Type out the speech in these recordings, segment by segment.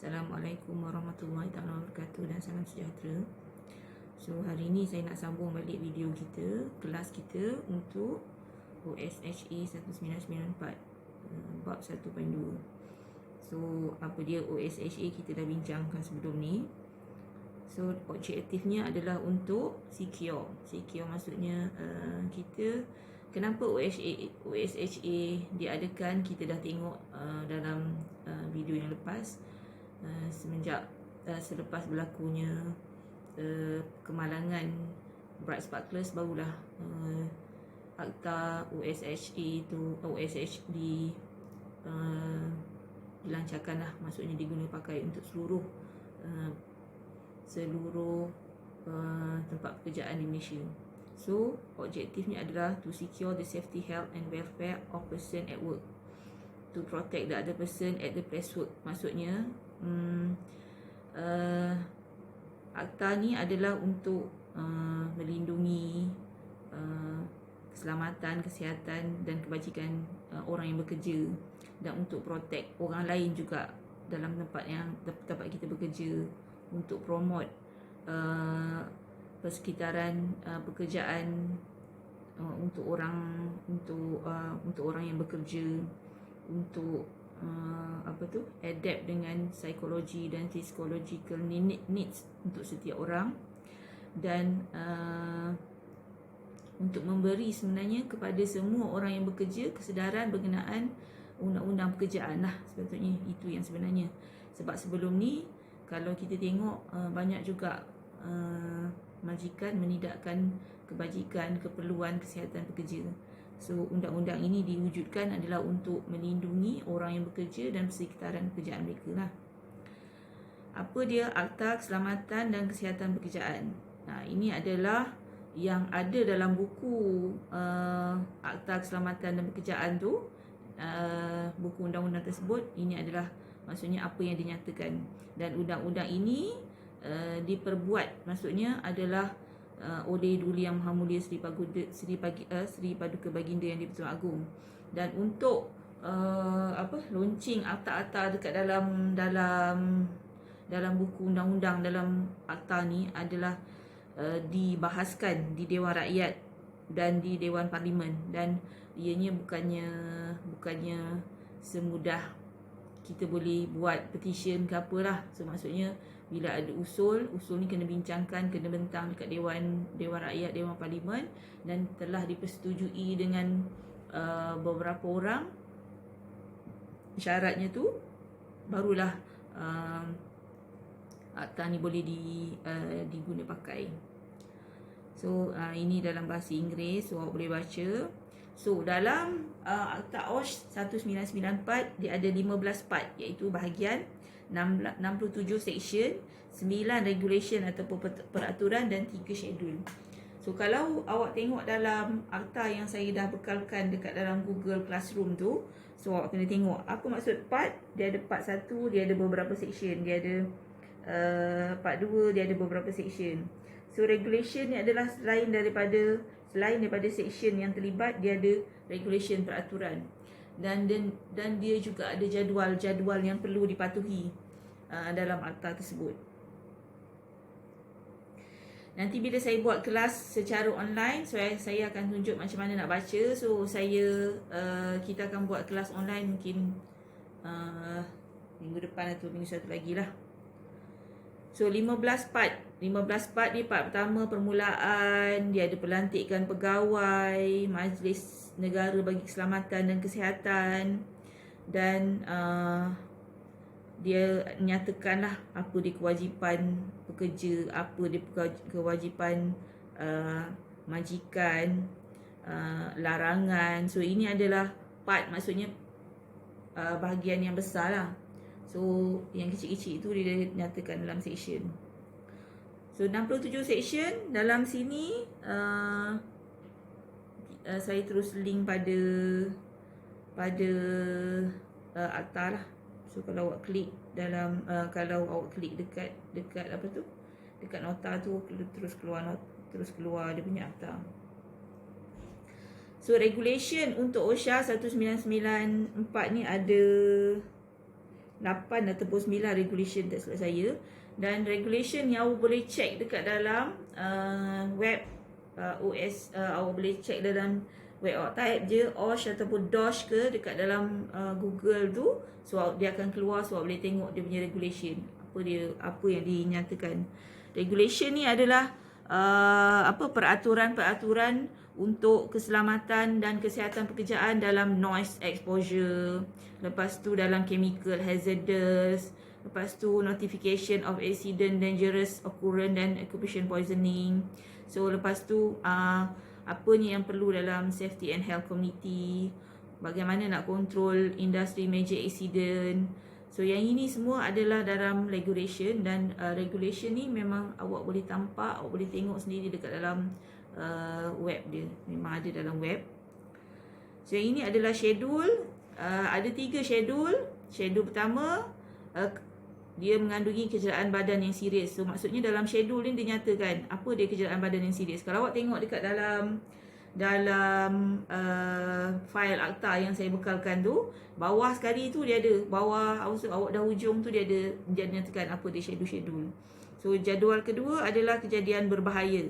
Assalamualaikum warahmatullahi wabarakatuh dan salam sejahtera. So hari ini saya nak sambung balik video kita, kelas kita untuk OSHA 1994 bab 1.2. So apa dia OSHA kita dah bincangkan sebelum ni. So objektifnya adalah untuk secure. Secure maksudnya kita kenapa OSHA diadakan, kita dah tengok dalam video yang lepas. Selepas berlakunya kemalangan Bright Sparklers, barulah Akta OSHA dilancarkan lah, maksudnya diguna pakai untuk seluruh tempat pekerjaan di Malaysia. So objektifnya adalah to secure the safety, health and welfare of person at work, to protect the other person at the place work. Maksudnya akta ni adalah untuk melindungi keselamatan, kesihatan dan kebajikan orang yang bekerja, dan untuk protect orang lain juga dalam tempat kita bekerja, untuk promote persekitaran pekerjaan untuk orang yang bekerja, untuk adapt dengan psikologi dan physiological needs untuk setiap orang, dan untuk memberi sebenarnya kepada semua orang yang bekerja kesedaran berkenaan undang-undang pekerjaan lah. Sepatutnya itu yang sebenarnya, sebab sebelum ni kalau kita tengok banyak juga majikan menidakkan kebajikan, keperluan kesihatan pekerja. So undang-undang ini diwujudkan adalah untuk melindungi orang yang bekerja dan persekitaran pekerjaan mereka lah. Apa dia Akta Keselamatan dan Kesihatan Pekerjaan? Nah, ini adalah yang ada dalam buku Akta Keselamatan dan Pekerjaan tu, buku undang-undang tersebut. Ini adalah maksudnya apa yang dinyatakan, dan undang-undang ini diperbuat maksudnya adalah oleh Duli Yang Maha Mulia Sri Paduka Baginda Yang di-Pertuan Agong. Dan untuk launching akta-akta dekat dalam buku undang-undang, dalam akta ni adalah dibahaskan di Dewan Rakyat dan di Dewan Parlimen, dan ianya bukannya semudah kita boleh buat petition ke apalah. So maksudnya bila ada usul ni kena bincangkan, kena bentang dekat Dewan Rakyat, Dewan Parlimen, dan telah dipersetujui dengan beberapa orang. Syaratnya tu barulah akta ni boleh diguna pakai. So ini dalam bahasa Inggeris, so awak boleh baca. So dalam Akta OSH 1994 dia ada 15 part, iaitu bahagian 67 section, 9 regulation ataupun peraturan, dan 3 schedule. So kalau awak tengok dalam akta yang saya dah bekalkan dekat dalam Google Classroom tu, so awak kena tengok apa maksud part. Dia ada part 1, dia ada beberapa section. Dia ada part 2, dia ada beberapa section. So regulation ni adalah selain daripada section yang terlibat, dia ada regulation, peraturan, dan dia juga ada jadual yang perlu dipatuhi dalam akta tersebut. Nanti bila saya buat kelas secara online, so saya akan tunjuk macam mana nak baca. So kita akan buat kelas online mungkin minggu depan atau minggu satu lagi lah. So 15 part ni. Part pertama permulaan, dia ada pelantikan pegawai, Majlis Negara bagi Keselamatan dan Kesihatan, dan dia nyatakanlah apa dia kewajipan pekerja, apa dia kewajipan majikan, larangan. So ini adalah part, maksudnya bahagian yang besar lah. So yang kecil-kecil itu dia nyatakan dalam section. So 67 section dalam sini, saya terus link pada akta lah. So kalau awak klik dalam dekat apa tu, dekat nota tu, terus keluar dia punya akta. So regulation untuk OSHA 1994 ni ada 8 ataupun 9 regulation tak silap saya. Dan regulation yang awak boleh check dekat dalam web OS, awak boleh check dalam web, awak type je OSH ataupun DOSH ke dekat dalam Google tu, so dia akan keluar, so awak boleh tengok dia punya regulation, apa yang dinyatakan. Regulation ni adalah peraturan-peraturan untuk keselamatan dan kesihatan pekerjaan dalam noise exposure, lepas tu dalam chemical hazardous, lepas tu notification of accident, dangerous occurrence dan occupational poisoning. So lepas tu apa ni yang perlu dalam safety and health committee, bagaimana nak control industry major accident. So yang ini semua adalah dalam regulation, dan regulation ni memang awak boleh tampak, awak boleh tengok sendiri dekat dalam web dia. Memang ada dalam web. So yang ini adalah schedule. Ada 3 schedule. Schedule pertama, dia mengandungi kecederaan badan yang serius. So maksudnya dalam schedule ni dia nyatakan apa dia kecederaan badan yang serius. Kalau awak tengok dekat dalam file akta yang saya bekalkan tu, bawah sekali tu dia ada, bawah awak dah hujung tu dia nyatakan apa dia schedule. So jadual kedua adalah kejadian berbahaya.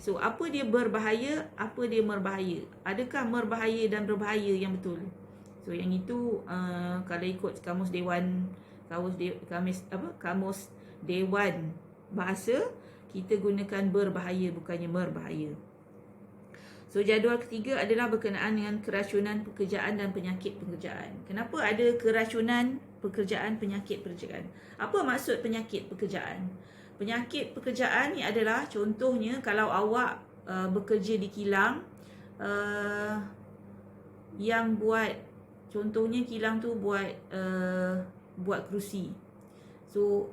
So apa dia berbahaya, apa dia merbahaya, adakah merbahaya dan berbahaya yang betul. So yang itu kalau ikut kamus Dewan Bahasa, kita gunakan berbahaya bukannya merbahaya. So jadual ketiga adalah berkenaan dengan keracunan pekerjaan dan penyakit pekerjaan. Kenapa ada keracunan pekerjaan, penyakit pekerjaan? Apa maksud penyakit pekerjaan? Penyakit pekerjaan ni adalah contohnya kalau awak bekerja di kilang yang buat, contohnya kilang tu buat kerusi. So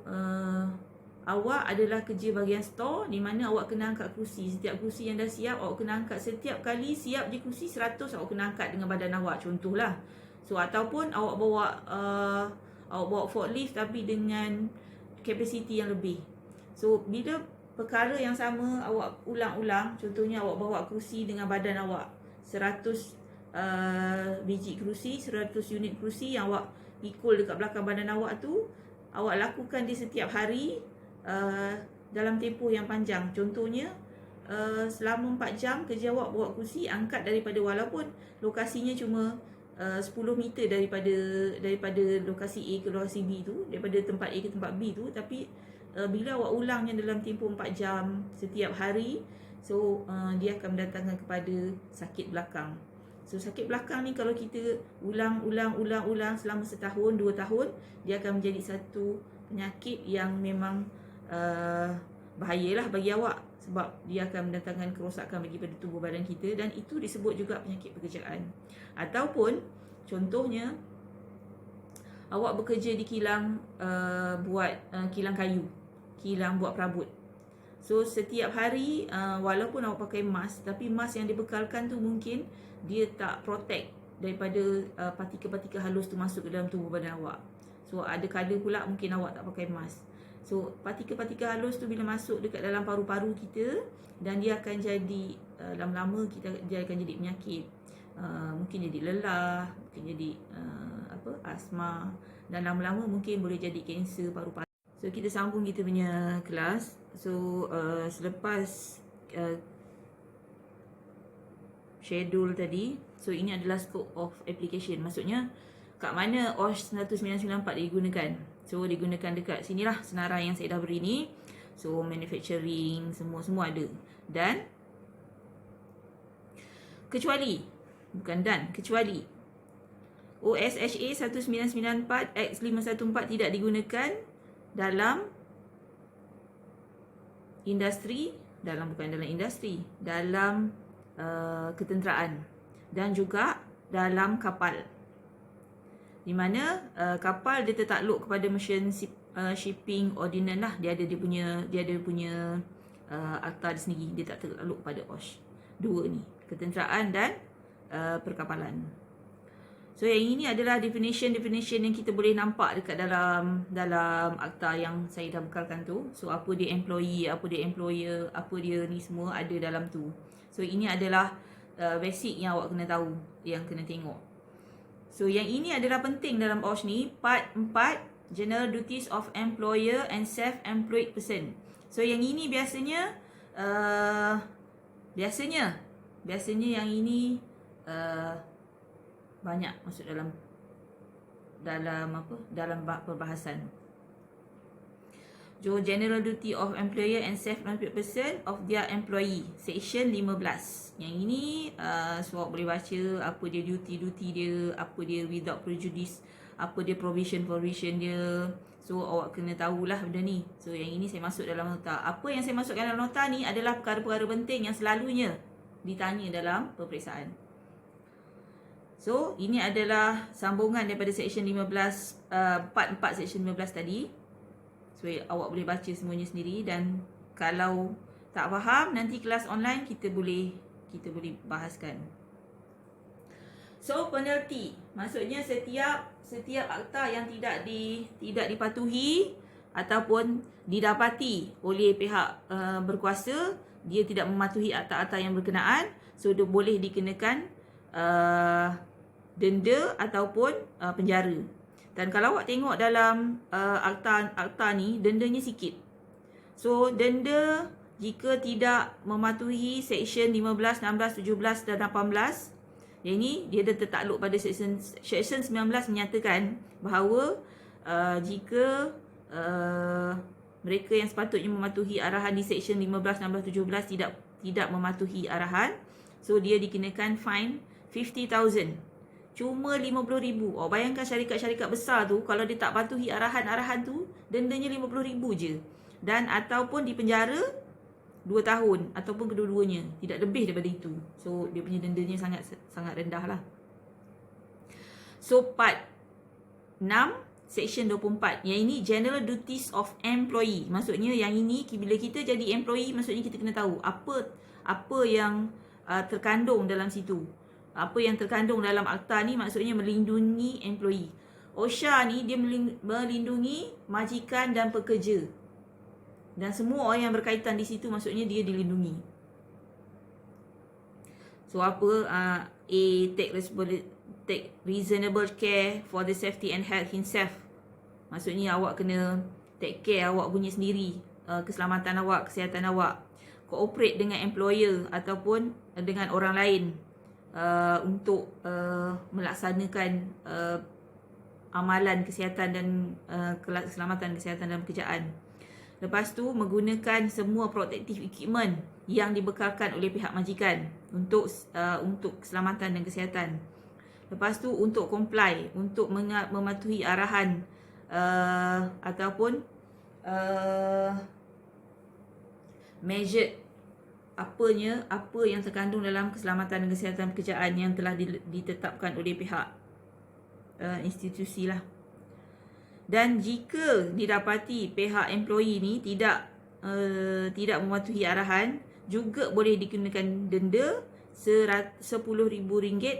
awak adalah kerja bahagian store di mana awak kena angkat kerusi. Setiap kerusi yang dah siap awak kena angkat. Setiap kali siap je kerusi 100 awak kena angkat dengan badan awak, contohlah. So ataupun awak bawa forklift tapi dengan kapasiti yang lebih. So bila perkara yang sama awak ulang-ulang, contohnya awak bawa kerusi dengan badan awak 100 biji kerusi, 100 unit kerusi yang awak pikul dekat belakang badan awak tu, awak lakukan di setiap hari dalam tempoh yang panjang. Contohnya selama 4 jam kerja awak bawa kerusi, angkat daripada, walaupun lokasinya cuma 10 meter daripada lokasi A ke lokasi B tu, daripada tempat A ke tempat B tu, tapi bila awak ulangnya dalam tempoh 4 jam setiap hari, so dia akan mendatangkan kepada sakit belakang. So sakit belakang ni kalau kita ulang selama setahun, 2 tahun, dia akan menjadi satu penyakit yang memang bahayalah bagi awak, sebab dia akan mendatangkan kerosakan bagi pada tubuh badan kita, dan itu disebut juga penyakit pekerjaan. Ataupun contohnya awak bekerja di kilang buat kilang kayu, kilang buat perabot. So setiap hari walaupun awak pakai mask, tapi mask yang dibekalkan tu mungkin dia tak protect daripada partikel-partikel halus tu masuk ke dalam tubuh badan awak. So ada kala pula mungkin awak tak pakai mask. So partikel-partikel halus tu bila masuk dekat dalam paru-paru kita, dan dia akan jadi lama-lama dia akan jadi penyakit. Mungkin jadi lelah, mungkin jadi asma, dan lama-lama mungkin boleh jadi kanser paru-paru. So kita sambung kita punya kelas. So selepas schedule tadi, so ini adalah scope of application. Maksudnya kat mana OSH 1994 digunakan. So digunakan dekat sinilah senarai yang saya dah beri ni. So manufacturing, semua ada. Dan kecuali OSHA 1994 Act 514 tidak digunakan dalam industri, dalam ketenteraan, dan juga dalam kapal, di mana kapal dia tertakluk kepada Merchant Shipping Ordinance lah. Dia ada punya akta dia sendiri, dia tak tertakluk pada OSH. Dua ni, ketenteraan dan perkapalan. So yang ini adalah definition yang kita boleh nampak dekat dalam akta yang saya dah bekalkan tu. So apa dia employee, apa dia employer, apa dia ni, semua ada dalam tu. So ini adalah basic yang awak kena tahu, yang kena tengok. So yang ini adalah penting dalam OSH ni, part 4 General duties of employer and self-employed person. So yang ini biasanya yang ini banyak masuk dalam perbahasan. So general duty of employer and self-employed person of their employee, section 15. Yang ini awak boleh baca apa dia duty dia, apa dia without prejudice, apa dia provision dia. So awak kena tahulah benda ni. So yang ini saya masuk dalam nota. Apa yang saya masukkan dalam nota ni adalah perkara-perkara penting yang selalunya ditanya dalam peperiksaan. So ini adalah sambungan daripada section 15, part 4 section 15 tadi. So awak boleh baca semuanya sendiri, dan kalau tak faham nanti kelas online kita boleh bahaskan. So penalty, maksudnya setiap akta yang tidak dipatuhi ataupun didapati oleh pihak berkuasa, dia tidak mematuhi akta-akta yang berkenaan, so dia boleh dikenakan denda ataupun penjara. Dan kalau awak tengok dalam akta ni, dendanya sikit. So denda jika tidak mematuhi section 15, 16, 17 dan 18, yang ini dia tertakluk pada section 19 menyatakan bahawa jika mereka yang sepatutnya mematuhi arahan di section 15, 16, 17 tidak mematuhi arahan, so dia dikenakan fine 50,000. Cuma 50,000. Oh, bayangkan syarikat-syarikat besar tu, kalau dia tak patuhi arahan-arahan tu, dendanya 50,000 je. Dan ataupun dipenjara 2 tahun ataupun kedua-duanya, tidak lebih daripada itu. So dia punya dendanya sangat rendah lah. So part 6 section 24, yang ini general duties of employee. Maksudnya yang ini bila kita jadi employee, maksudnya kita kena tahu apa yang terkandung dalam situ. Apa yang terkandung dalam akta ni maksudnya melindungi employee. OSHA ni dia melindungi majikan dan pekerja. Dan semua orang yang berkaitan di situ maksudnya dia dilindungi. So apa? Take reasonable care for the safety and health himself. Maksudnya awak kena take care awak punya sendiri, keselamatan awak, kesihatan awak. Cooperate dengan employer ataupun dengan orang lain untuk melaksanakan amalan kesihatan dan keselamatan kesihatan dalam pekerjaan. Lepas tu menggunakan semua protective equipment yang dibekalkan oleh pihak majikan untuk keselamatan dan kesihatan. Lepas tu untuk comply, untuk mematuhi arahan ataupun measure apa yang terkandung dalam keselamatan dan kesihatan pekerjaan yang telah ditetapkan oleh pihak institusi lah. Dan jika didapati pihak employee ni tidak mematuhi arahan, juga boleh dikenakan denda RM10,000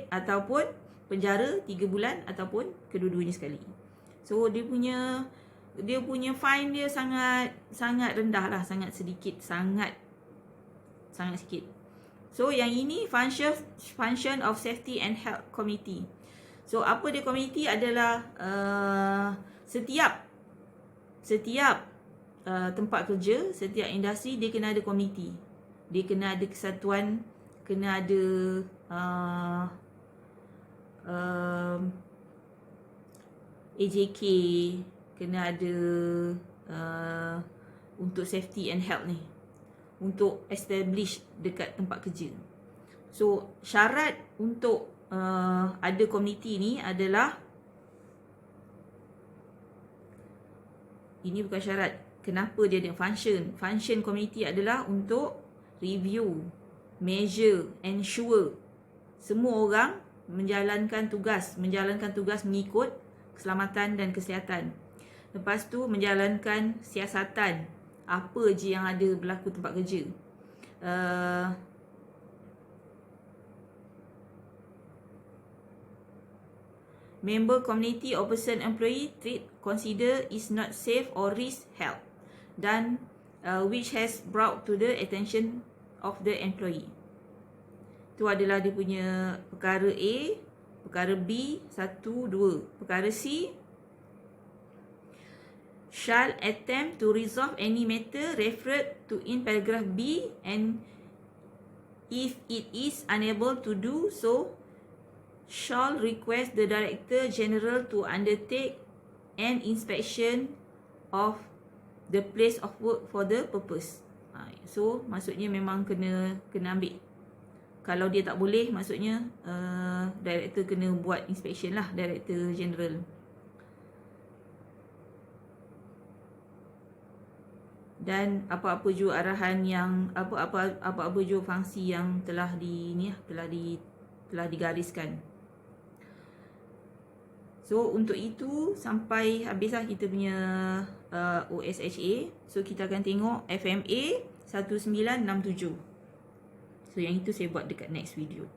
ataupun penjara 3 bulan ataupun kedua-duanya sekali. So dia punya fine dia sangat rendah lah, sangat sedikit, sangat sikit. So yang ini function of safety and health committee. So apa dia committee adalah setiap tempat kerja, setiap industri dia kena ada komiti. Dia kena ada kesatuan, kena ada AJK, kena ada untuk safety and health ni, untuk establish dekat tempat kerja. So syarat untuk ada komiti ni adalah, ini bukan syarat, kenapa dia ada function komiti adalah untuk review, measure, ensure semua orang menjalankan tugas mengikut keselamatan dan kesihatan. Lepas tu menjalankan siasatan apa je yang ada berlaku tempat kerja. Member community or person employee consider is not safe or risk health, dan which has brought to the attention of the employee. Itu adalah dia punya perkara A, perkara B 1, 2. Perkara C, shall attempt to resolve any matter referred to in paragraph B, and if it is unable to do so, shall request the Director General to undertake an inspection of the place of work for the purpose. So maksudnya memang kena ambil. Kalau dia tak boleh, maksudnya Director kena buat inspection lah, Director General. Dan apa-apa jua arahan yang apa-apa jua fungsi yang telah digariskan. So untuk itu sampai habislah kita punya OSHA. So kita akan tengok FMA 1967. So yang itu saya buat dekat next video.